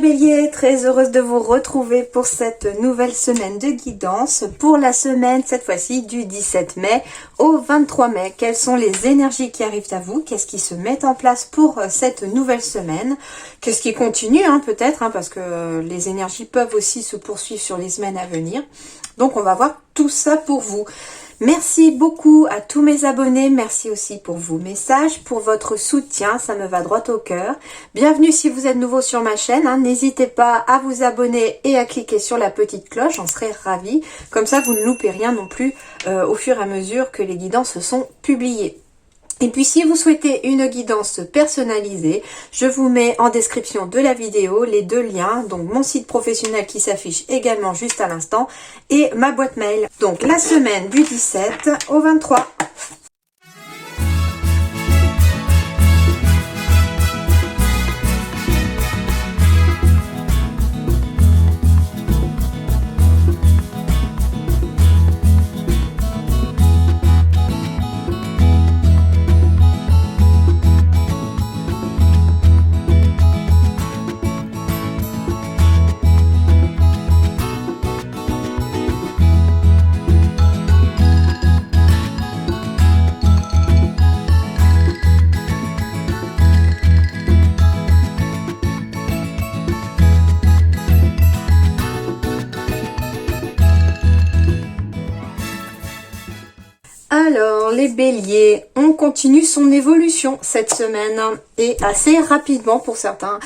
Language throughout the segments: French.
Béliers, très heureuse de vous retrouver pour cette nouvelle semaine de guidance. Pour la semaine, cette fois-ci, du 17 mai au 23 mai. Quelles sont les énergies qui arrivent à vous? Qu'est-ce qui se met en place pour cette nouvelle semaine? Qu'est-ce qui continue, peut-être, parce que les énergies peuvent aussi se poursuivre sur les semaines à venir. Donc, on va voir tout ça pour vous. Merci beaucoup à tous mes abonnés, merci aussi pour vos messages, pour votre soutien, ça me va droit au cœur. Bienvenue si vous êtes nouveau sur ma chaîne, n'hésitez pas à vous abonner et à cliquer sur la petite cloche, j'en serai ravie. Comme ça, vous ne loupez rien non plus au fur et à mesure que les guidances sont publiées. Et puis si vous souhaitez une guidance personnalisée, je vous mets en description de la vidéo les deux liens, donc mon site professionnel qui s'affiche également juste à l'instant et ma boîte mail. Donc la semaine du 17 au 23. Alors, les béliers, on continue son évolution cette semaine et assez rapidement pour certains.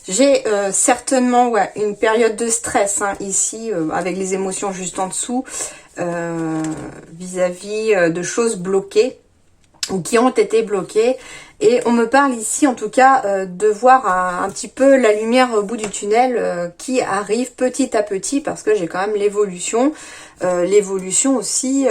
J'ai certainement une période de stress ici avec les émotions juste en dessous vis-à-vis de choses bloquées ou qui ont été bloquées. Et on me parle ici en tout cas de voir un petit peu la lumière au bout du tunnel qui arrive petit à petit parce que j'ai quand même l'évolution. L'évolution aussi,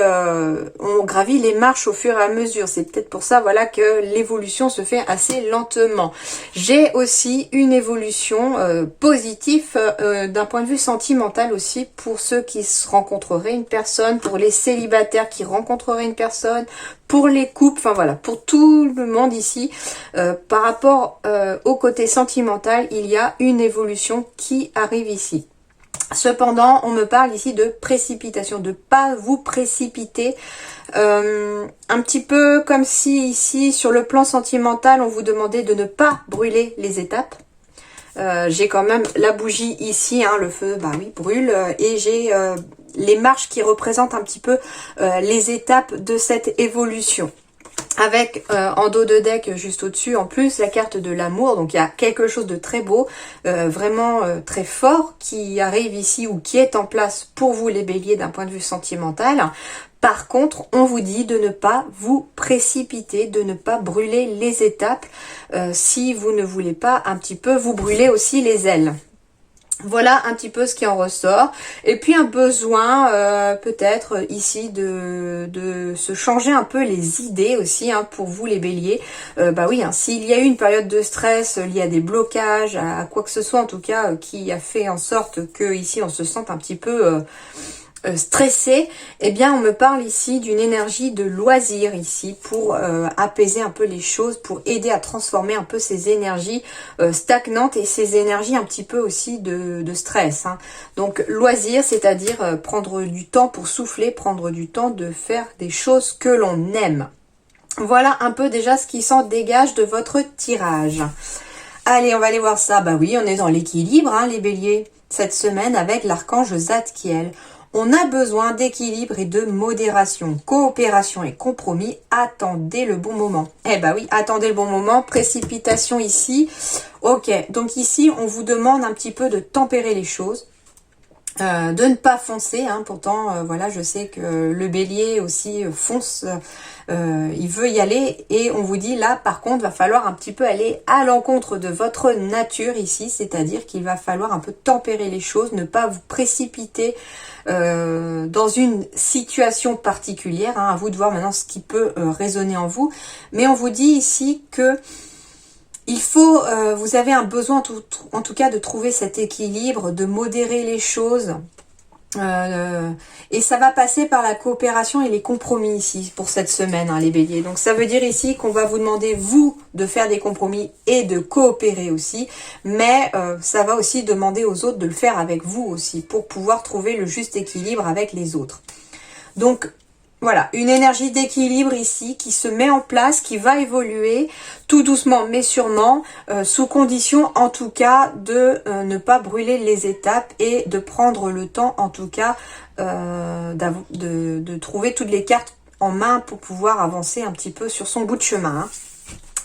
on gravit les marches au fur et à mesure. C'est peut-être pour ça que l'évolution se fait assez lentement. J'ai aussi une évolution positive d'un point de vue sentimental aussi pour ceux qui se rencontreraient une personne, pour les célibataires qui rencontreraient une personne, pour les couples, pour tout le monde ici. Par rapport au côté sentimental, il y a une évolution qui arrive ici. Cependant, on me parle ici de précipitation, de pas vous précipiter. Un petit peu comme si ici, sur le plan sentimental, on vous demandait de ne pas brûler les étapes. J'ai quand même la bougie ici, le feu, brûle. Et j'ai les marches qui représentent un petit peu les étapes de cette évolution. Avec en dos de deck juste au-dessus en plus la carte de l'amour, donc il y a quelque chose de très beau, vraiment très fort qui arrive ici ou qui est en place pour vous les béliers d'un point de vue sentimental. Par contre, on vous dit de ne pas vous précipiter, de ne pas brûler les étapes si vous ne voulez pas un petit peu vous brûler aussi les ailes. Voilà un petit peu ce qui en ressort. Et puis un besoin peut-être ici de se changer un peu les idées aussi pour vous les béliers. S'il y a eu une période de stress liée à des blocages, à quoi que ce soit en tout cas qui a fait en sorte que ici on se sente un petit peu stressé, on me parle ici d'une énergie de loisir ici pour apaiser un peu les choses, pour aider à transformer un peu ces énergies stagnantes et ces énergies un petit peu aussi de stress. Donc loisir, c'est-à-dire prendre du temps pour souffler, prendre du temps de faire des choses que l'on aime. Voilà un peu déjà ce qui s'en dégage de votre tirage. Allez, on va aller voir ça. On est dans l'équilibre, les béliers, cette semaine avec l'archange Zadkiel. On a besoin d'équilibre et de modération, coopération et compromis. Attendez le bon moment. Attendez le bon moment. Précipitation ici. Ok, donc ici, on vous demande un petit peu de tempérer les choses. De ne pas foncer, pourtant je sais que le bélier aussi fonce, il veut y aller et on vous dit là par contre va falloir un petit peu aller à l'encontre de votre nature ici, c'est-à-dire qu'il va falloir un peu tempérer les choses, ne pas vous précipiter dans une situation particulière, à vous de voir maintenant ce qui peut résonner en vous, mais on vous dit ici que il faut, vous avez un besoin en tout cas de trouver cet équilibre, de modérer les choses Et ça va passer par la coopération et les compromis ici pour cette semaine, hein, les béliers. Donc ça veut dire ici qu'on va vous demander, vous, de faire des compromis et de coopérer aussi. Mais ça va aussi demander aux autres de le faire avec vous aussi pour pouvoir trouver le juste équilibre avec les autres. Donc voilà, une énergie d'équilibre ici qui se met en place, qui va évoluer tout doucement mais sûrement, sous condition en tout cas de ne pas brûler les étapes et de prendre le temps en tout cas de trouver toutes les cartes en main pour pouvoir avancer un petit peu sur son bout de chemin. Hein.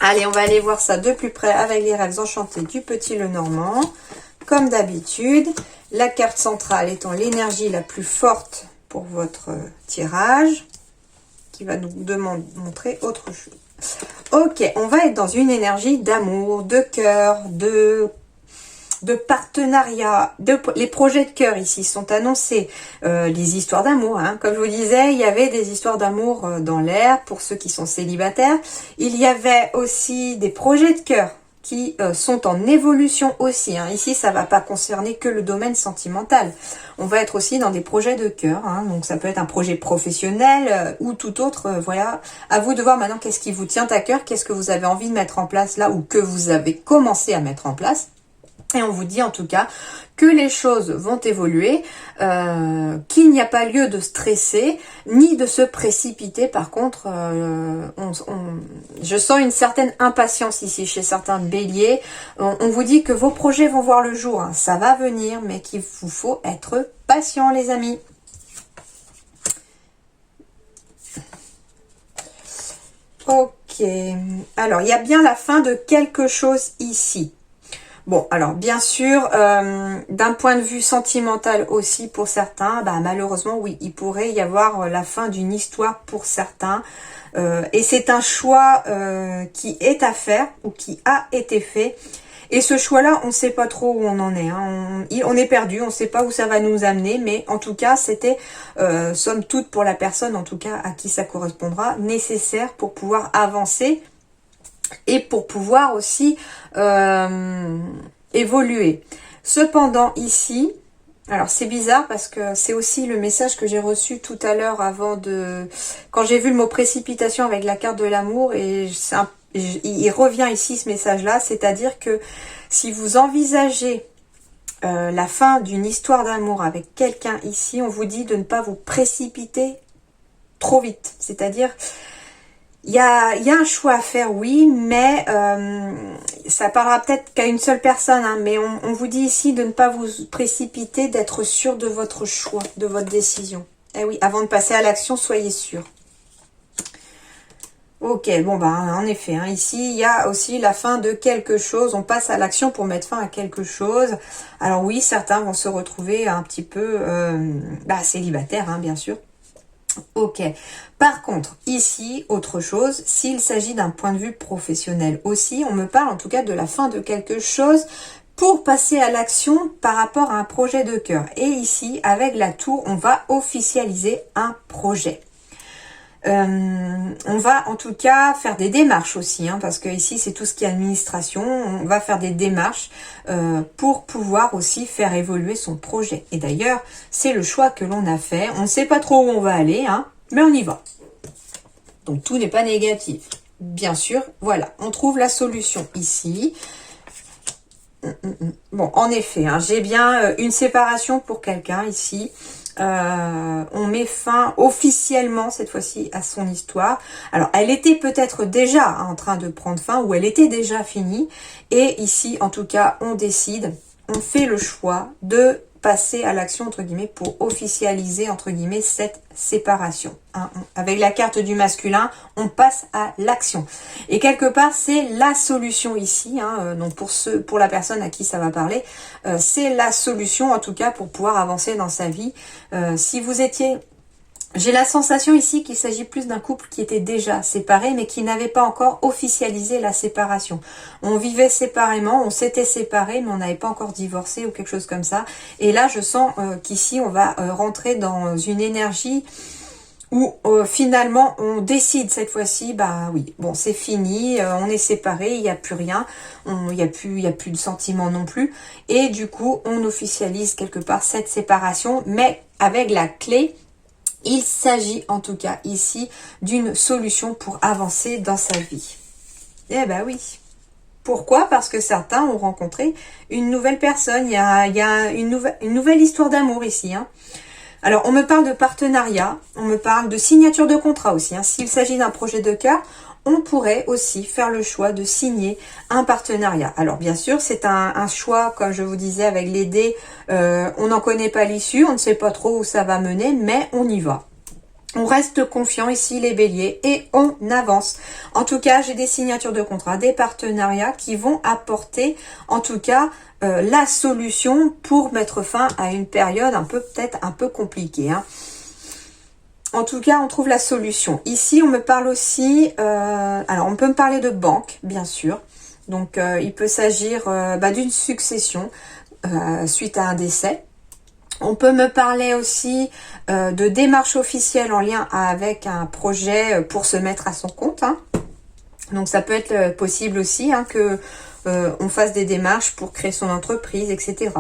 Allez, on va aller voir ça de plus près avec les rêves enchantés du Petit Lenormand. Comme d'habitude, la carte centrale étant l'énergie la plus forte pour votre tirage, qui va nous montrer autre chose. Ok, on va être dans une énergie d'amour, de cœur, de partenariat. Les projets de cœur ici sont annoncés. Les histoires d'amour, hein. Comme je vous disais, il y avait des histoires d'amour dans l'air pour ceux qui sont célibataires. Il y avait aussi des projets de cœur qui sont en évolution aussi. Hein. Ici, ça va pas concerner que le domaine sentimental. On va être aussi dans des projets de cœur. Hein. Donc, ça peut être un projet professionnel ou tout autre. Voilà. À vous de voir maintenant qu'est-ce qui vous tient à cœur, qu'est-ce que vous avez envie de mettre en place là ou que vous avez commencé à mettre en place. Et on vous dit en tout cas que les choses vont évoluer, qu'il n'y a pas lieu de stresser, ni de se précipiter. Par contre, je sens une certaine impatience ici chez certains béliers. On vous dit que vos projets vont voir le jour, hein. Ça va venir, mais qu'il vous faut être patient, les amis. Ok, alors il y a bien la fin de quelque chose ici. Bon, alors bien sûr, d'un point de vue sentimental aussi pour certains, bah, malheureusement oui, il pourrait y avoir la fin d'une histoire pour certains. Et c'est un choix qui est à faire ou qui a été fait. Et ce choix-là, on ne sait pas trop où on en est. Hein. On est perdu, on ne sait pas où ça va nous amener. Mais en tout cas, c'était, somme toute, pour la personne, en tout cas à qui ça correspondra, nécessaire pour pouvoir avancer. Et pour pouvoir aussi évoluer. Cependant, ici, alors c'est bizarre parce que c'est aussi le message que j'ai reçu tout à l'heure quand j'ai vu le mot précipitation avec la carte de l'amour, et il revient ici ce message-là, c'est-à-dire que si vous envisagez la fin d'une histoire d'amour avec quelqu'un ici, on vous dit de ne pas vous précipiter trop vite. C'est-à-dire, il y a un choix à faire, oui, mais ça parlera peut-être qu'à une seule personne, hein, mais on vous dit ici de ne pas vous précipiter, d'être sûr de votre choix, de votre décision. Eh oui, avant de passer à l'action, soyez sûr. Ok, bon bah en effet, hein, ici il y a aussi la fin de quelque chose, on passe à l'action pour mettre fin à quelque chose. Alors oui, certains vont se retrouver un petit peu célibataires, hein, bien sûr. Ok, par contre, ici, autre chose, s'il s'agit d'un point de vue professionnel aussi, on me parle en tout cas de la fin de quelque chose pour passer à l'action par rapport à un projet de cœur. Et ici, avec la tour, on va officialiser un projet. On va en tout cas faire des démarches aussi, hein, parce que ici c'est tout ce qui est administration. On va faire des démarches pour pouvoir aussi faire évoluer son projet. Et d'ailleurs, c'est le choix que l'on a fait. On ne sait pas trop où on va aller, hein, mais on y va. Donc tout n'est pas négatif. Bien sûr, voilà, on trouve la solution ici. Bon, en effet, hein, j'ai bien une séparation pour quelqu'un ici. On met fin officiellement cette fois-ci à son histoire. Alors elle était peut-être déjà en train de prendre fin ou elle était déjà finie, et ici en tout cas on décide, on fait le choix de passer à l'action entre guillemets pour officialiser entre guillemets cette séparation, hein. Avec la carte du masculin, on passe à l'action et quelque part c'est la solution ici, hein. Donc pour la personne à qui ça va parler, c'est la solution en tout cas pour pouvoir avancer dans sa vie. Si vous étiez... J'ai la sensation ici qu'il s'agit plus d'un couple qui était déjà séparé, mais qui n'avait pas encore officialisé la séparation. On vivait séparément, on s'était séparés, mais on n'avait pas encore divorcé ou quelque chose comme ça. Et là, je sens qu'ici, on va rentrer dans une énergie où finalement, on décide cette fois-ci, bah oui, bon, c'est fini, on est séparés, il n'y a plus rien, il n'y a plus de sentiments non plus. Et du coup, on officialise quelque part cette séparation, mais avec la clé, il s'agit en tout cas ici d'une solution pour avancer dans sa vie. Eh ben oui. Pourquoi? Parce que certains ont rencontré une nouvelle personne. Il y a une nouvelle histoire d'amour ici. Hein. Alors, on me parle de partenariat, on me parle de signature de contrat aussi. Hein. S'il s'agit d'un projet de cœur, on pourrait aussi faire le choix de signer un partenariat. Alors, bien sûr, c'est un choix, comme je vous disais, avec les dés, on n'en connaît pas l'issue, on ne sait pas trop où ça va mener, mais on y va. On reste confiant ici les béliers et on avance. En tout cas, j'ai des signatures de contrat, des partenariats qui vont apporter en tout cas la solution pour mettre fin à une période peut-être un peu compliquée. Hein. En tout cas, on trouve la solution. Ici, on me parle aussi, alors on peut me parler de banque, bien sûr. Donc, il peut s'agir d'une succession suite à un décès. On peut me parler aussi de démarches officielles en lien avec un projet pour se mettre à son compte. Hein. Donc ça peut être possible aussi hein, que on fasse des démarches pour créer son entreprise, etc.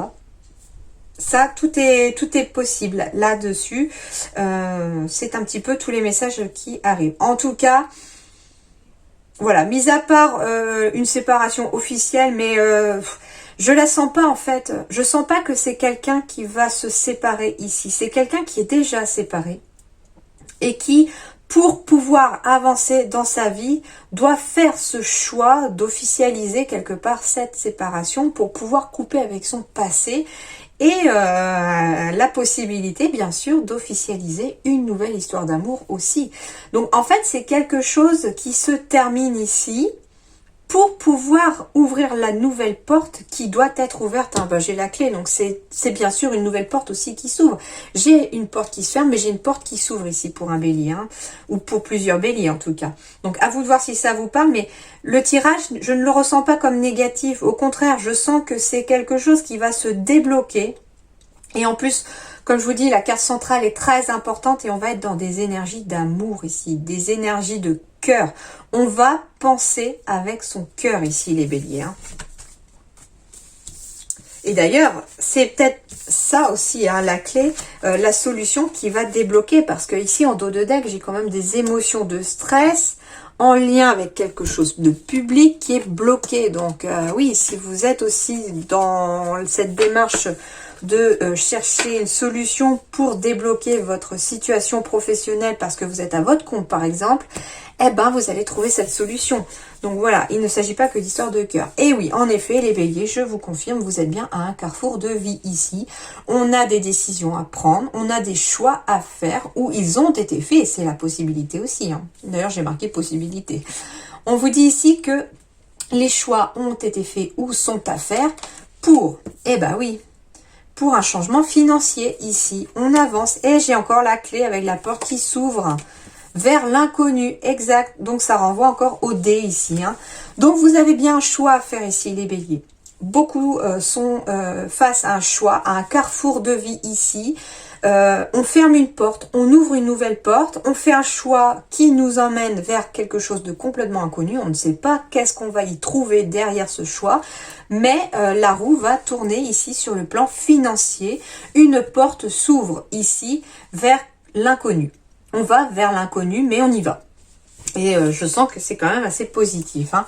Ça, tout est possible là-dessus. C'est un petit peu tous les messages qui arrivent. En tout cas, voilà, mis à part une séparation officielle, mais je la sens pas en fait. Je sens pas que c'est quelqu'un qui va se séparer ici. C'est quelqu'un qui est déjà séparé et qui, pour pouvoir avancer dans sa vie, doit faire ce choix d'officialiser quelque part cette séparation pour pouvoir couper avec son passé et la possibilité, bien sûr, d'officialiser une nouvelle histoire d'amour aussi. Donc, en fait, c'est quelque chose qui se termine ici pour pouvoir ouvrir la nouvelle porte qui doit être ouverte. Hein, j'ai la clé, donc c'est bien sûr une nouvelle porte aussi qui s'ouvre. J'ai une porte qui se ferme, mais j'ai une porte qui s'ouvre ici pour un bélier, hein, ou pour plusieurs béliers en tout cas. Donc à vous de voir si ça vous parle, mais le tirage, je ne le ressens pas comme négatif. Au contraire, je sens que c'est quelque chose qui va se débloquer. Et en plus, comme je vous dis, la carte centrale est très importante et on va être dans des énergies d'amour ici, des énergies de cœur. On va penser avec son cœur ici, les béliers. Hein. Et d'ailleurs, c'est peut-être ça aussi, hein, la clé, la solution qui va débloquer. Parce que ici, en dos de deck, j'ai quand même des émotions de stress en lien avec quelque chose de public qui est bloqué. Donc oui, si vous êtes aussi dans cette démarche de chercher une solution pour débloquer votre situation professionnelle parce que vous êtes à votre compte par exemple, eh ben vous allez trouver cette solution. Donc voilà, il ne s'agit pas que d'histoire de cœur. Et oui, en effet, les béliers, je vous confirme, vous êtes bien à un carrefour de vie ici. On a des décisions à prendre, on a des choix à faire où ils ont été faits, c'est la possibilité aussi. Hein. D'ailleurs, j'ai marqué possibilité. On vous dit ici que les choix ont été faits ou sont à faire pour, eh ben oui, pour un changement financier ici. On avance et j'ai encore la clé avec la porte qui s'ouvre vers l'inconnu, exact. Donc ça renvoie encore au dé ici. Hein. Donc vous avez bien un choix à faire ici les béliers. Beaucoup sont face à un choix, à un carrefour de vie ici. On ferme une porte, on ouvre une nouvelle porte, on fait un choix qui nous emmène vers quelque chose de complètement inconnu. On ne sait pas qu'est-ce qu'on va y trouver derrière ce choix, mais la roue va tourner ici sur le plan financier. Une porte s'ouvre ici vers l'inconnu. On va vers l'inconnu, mais on y va. Et je sens que c'est quand même assez positif. Hein.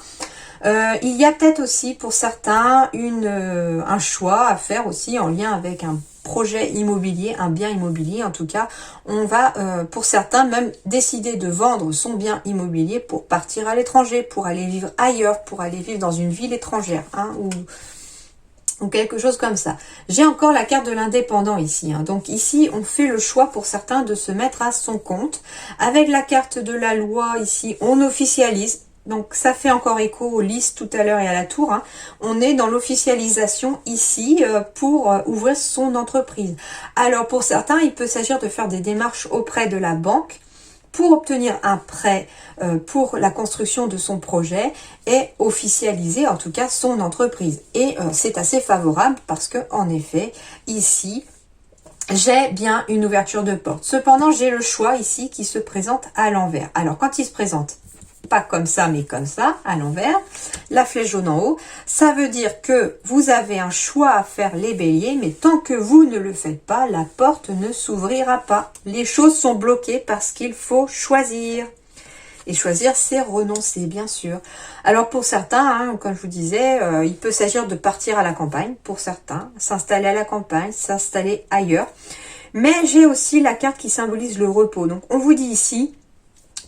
Il y a peut-être aussi pour certains un choix à faire aussi en lien avec un projet immobilier, un bien immobilier en tout cas. On va pour certains même décider de vendre son bien immobilier pour partir à l'étranger, pour aller vivre ailleurs, pour aller vivre dans une ville étrangère hein, ou quelque chose comme ça. J'ai encore la carte de l'indépendant ici. Hein. Donc ici, on fait le choix pour certains de se mettre à son compte. Avec la carte de la loi ici, on officialise. Donc ça fait encore écho aux listes tout à l'heure et à la tour. Hein. On est dans l'officialisation ici pour ouvrir son entreprise. Alors pour certains, il peut s'agir de faire des démarches auprès de la banque pour obtenir un prêt pour la construction de son projet et officialiser en tout cas son entreprise. Et c'est assez favorable parce que en effet, ici, j'ai bien une ouverture de porte. Cependant, j'ai le choix ici qui se présente à l'envers. Alors, quand il se présente pas comme ça, mais comme ça, à l'envers, la flèche jaune en haut, ça veut dire que vous avez un choix à faire les béliers, mais tant que vous ne le faites pas, la porte ne s'ouvrira pas. Les choses sont bloquées parce qu'il faut choisir. Et choisir, c'est renoncer, bien sûr. Alors pour certains, hein, comme je vous disais, il peut s'agir de partir à la campagne, pour certains, s'installer à la campagne, s'installer ailleurs. Mais j'ai aussi la carte qui symbolise le repos. Donc on vous dit ici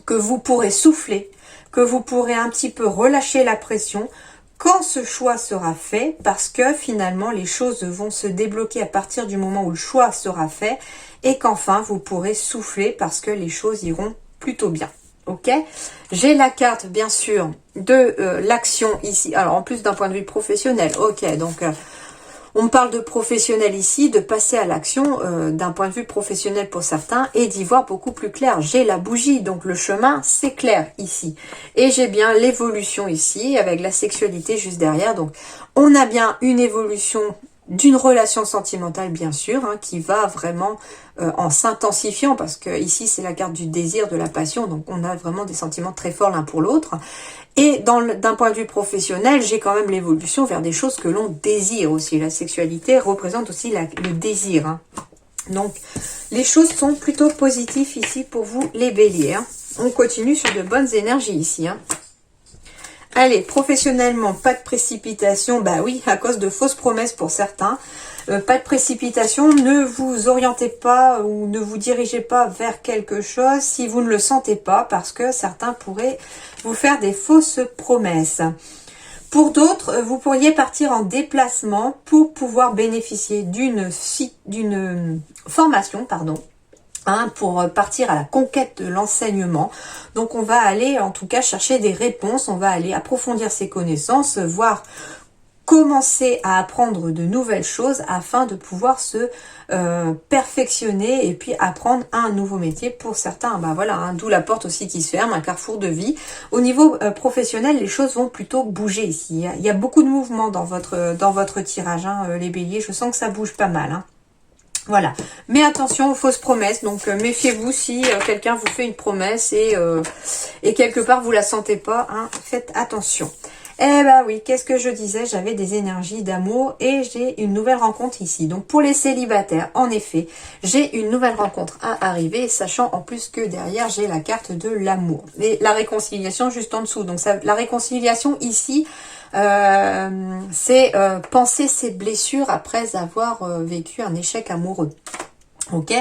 que vous pourrez souffler, que vous pourrez un petit peu relâcher la pression quand ce choix sera fait, parce que finalement les choses vont se débloquer à partir du moment où le choix sera fait, et qu'enfin vous pourrez souffler parce que les choses iront plutôt bien. Ok, j'ai la carte bien sûr de l'action ici, alors en plus d'un point de vue professionnel. Ok, donc on parle de professionnel ici, de passer à l'action d'un point de vue professionnel pour certains et d'y voir beaucoup plus clair. J'ai la bougie, donc le chemin c'est clair ici, et j'ai bien l'évolution ici avec la sexualité juste derrière. Donc on a bien une évolution d'une relation sentimentale bien sûr, hein, qui va vraiment en s'intensifiant, parce que ici c'est la carte du désir, de la passion, donc on a vraiment des sentiments très forts l'un pour l'autre. Et d'un point de vue professionnel, j'ai quand même l'évolution vers des choses que l'on désire aussi. La sexualité représente aussi le désir, hein. Donc les choses sont plutôt positives ici pour vous les béliers, hein. On continue sur de bonnes énergies ici, hein. Allez, professionnellement, pas de précipitation. Bah oui, à cause de fausses promesses pour certains. Pas de précipitation, ne vous orientez pas ou ne vous dirigez pas vers quelque chose si vous ne le sentez pas, parce que certains pourraient vous faire des fausses promesses. Pour d'autres, vous pourriez partir en déplacement pour pouvoir bénéficier d'une formation, pardon. Hein, pour partir à la conquête de l'enseignement. Donc on va aller en tout cas chercher des réponses, on va aller approfondir ses connaissances, voir commencer à apprendre de nouvelles choses afin de pouvoir se perfectionner et puis apprendre un nouveau métier pour certains. Ben voilà, hein, d'où la porte aussi qui se ferme, un carrefour de vie. Au niveau professionnel, les choses vont plutôt bouger ici. Il y a beaucoup de mouvements dans votre tirage, hein, les béliers. Je sens que ça bouge pas mal, hein. Voilà, mais attention aux fausses promesses, donc méfiez-vous si quelqu'un vous fait une promesse et quelque part vous la sentez pas, hein, faites attention. Eh ben oui, qu'est-ce que je disais, j'avais des énergies d'amour et j'ai une nouvelle rencontre ici. Donc pour les célibataires, en effet, j'ai une nouvelle rencontre à arriver, sachant en plus que derrière j'ai la carte de l'amour. Et la réconciliation juste en dessous, donc ça, la réconciliation ici, c'est penser ses blessures après avoir vécu un échec amoureux. Ok,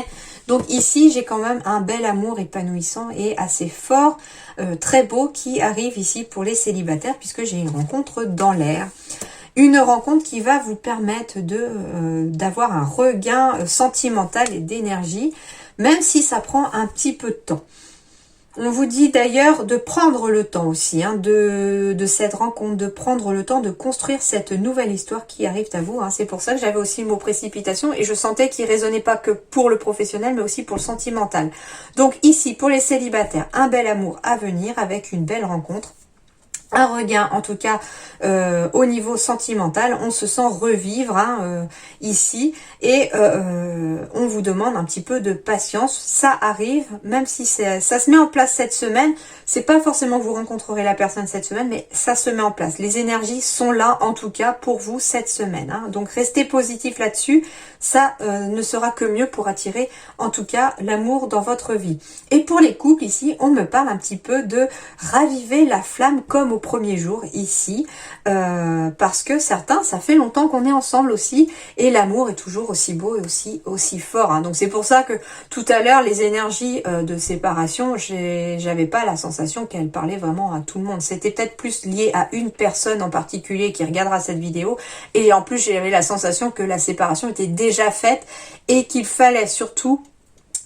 donc ici j'ai quand même un bel amour épanouissant et assez fort, très beau, qui arrive ici pour les célibataires, puisque j'ai une rencontre dans l'air. Une rencontre qui va vous permettre d'avoir un regain sentimental et d'énergie, même si ça prend un petit peu de temps. On vous dit d'ailleurs de prendre le temps aussi, hein, de cette rencontre, de prendre le temps de construire cette nouvelle histoire qui arrive à vous, hein. C'est pour ça que j'avais aussi le mot précipitation et je sentais qu'il résonnait pas que pour le professionnel mais aussi pour le sentimental. Donc ici, pour les célibataires, un bel amour à venir avec une belle rencontre. Un regain en tout cas au niveau sentimental, on se sent revivre, hein, ici, et on vous demande un petit peu de patience. Ça arrive, même si ça se met en place cette semaine, c'est pas forcément que vous rencontrerez la personne cette semaine, mais ça se met en place. Les énergies sont là en tout cas pour vous cette semaine, hein. Donc restez positif là-dessus, ça ne sera que mieux pour attirer en tout cas l'amour dans votre vie. Et pour les couples ici, on me parle un petit peu de raviver la flamme comme au premier jour ici, parce que certains, ça fait longtemps qu'on est ensemble aussi, et l'amour est toujours aussi beau et aussi fort, hein. Donc c'est pour ça que tout à l'heure, les énergies de séparation, j'avais pas la sensation qu'elle parlait vraiment à tout le monde. C'était peut-être plus lié à une personne en particulier qui regardera cette vidéo, et en plus j'avais la sensation que la séparation était déjà faite et qu'il fallait surtout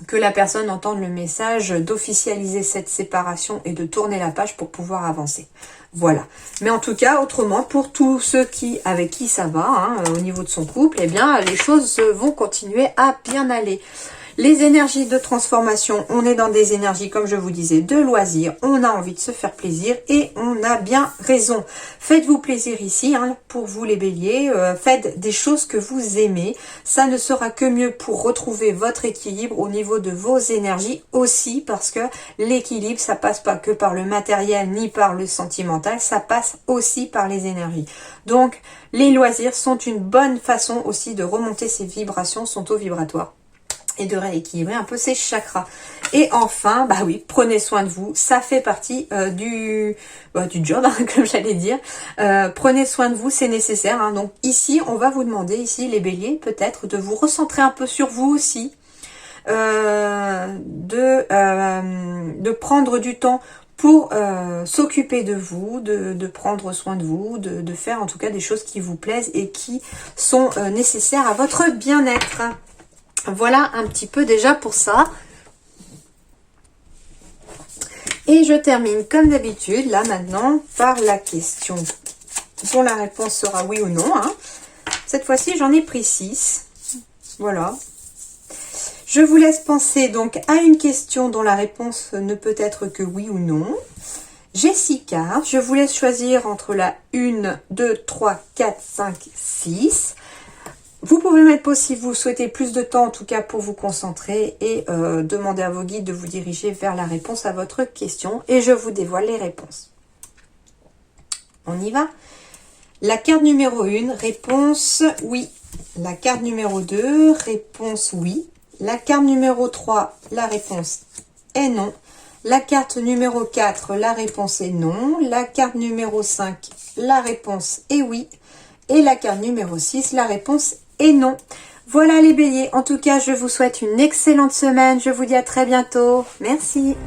que la personne entende le message d'officialiser cette séparation et de tourner la page pour pouvoir avancer. Voilà. Mais en tout cas, autrement, pour tous ceux avec qui ça va, hein, au niveau de son couple, eh bien, les choses vont continuer à bien aller. Les énergies de transformation, on est dans des énergies, comme je vous disais, de loisirs. On a envie de se faire plaisir et on a bien raison. Faites-vous plaisir ici, hein, pour vous les béliers. Faites des choses que vous aimez. Ça ne sera que mieux pour retrouver votre équilibre au niveau de vos énergies aussi, parce que l'équilibre, ça passe pas que par le matériel ni par le sentimental, ça passe aussi par les énergies. Donc, les loisirs sont une bonne façon aussi de remonter ses vibrations, son taux vibratoire, et de rééquilibrer un peu ses chakras. Et enfin, bah oui, prenez soin de vous. Ça fait partie du job, hein, comme j'allais dire. Prenez soin de vous, c'est nécessaire. Hein. Donc ici, on va vous demander, ici, les béliers, peut-être, de vous recentrer un peu sur vous aussi. De prendre du temps pour s'occuper de vous, de prendre soin de vous, de faire en tout cas des choses qui vous plaisent et qui sont nécessaires à votre bien-être. Voilà un petit peu déjà pour ça. Et je termine comme d'habitude, là maintenant, par la question dont la réponse sera oui ou non. Hein. Cette fois-ci, j'en ai pris 6. Voilà. Je vous laisse penser donc à une question dont la réponse ne peut être que oui ou non. J'ai 6 cartes. Je vous laisse choisir entre la 1, 2, 3, 4, 5, 6. Vous pouvez mettre pause si vous souhaitez plus de temps, en tout cas pour vous concentrer et demander à vos guides de vous diriger vers la réponse à votre question. Et je vous dévoile les réponses. On y va? La carte numéro 1, réponse oui. La carte numéro 2, réponse oui. La carte numéro 3, la réponse est non. La carte numéro 4, la réponse est non. La carte numéro 5, la réponse est oui. Et la carte numéro 6, la réponse est non. Voilà les béliers. En tout cas, je vous souhaite une excellente semaine. Je vous dis à très bientôt. Merci.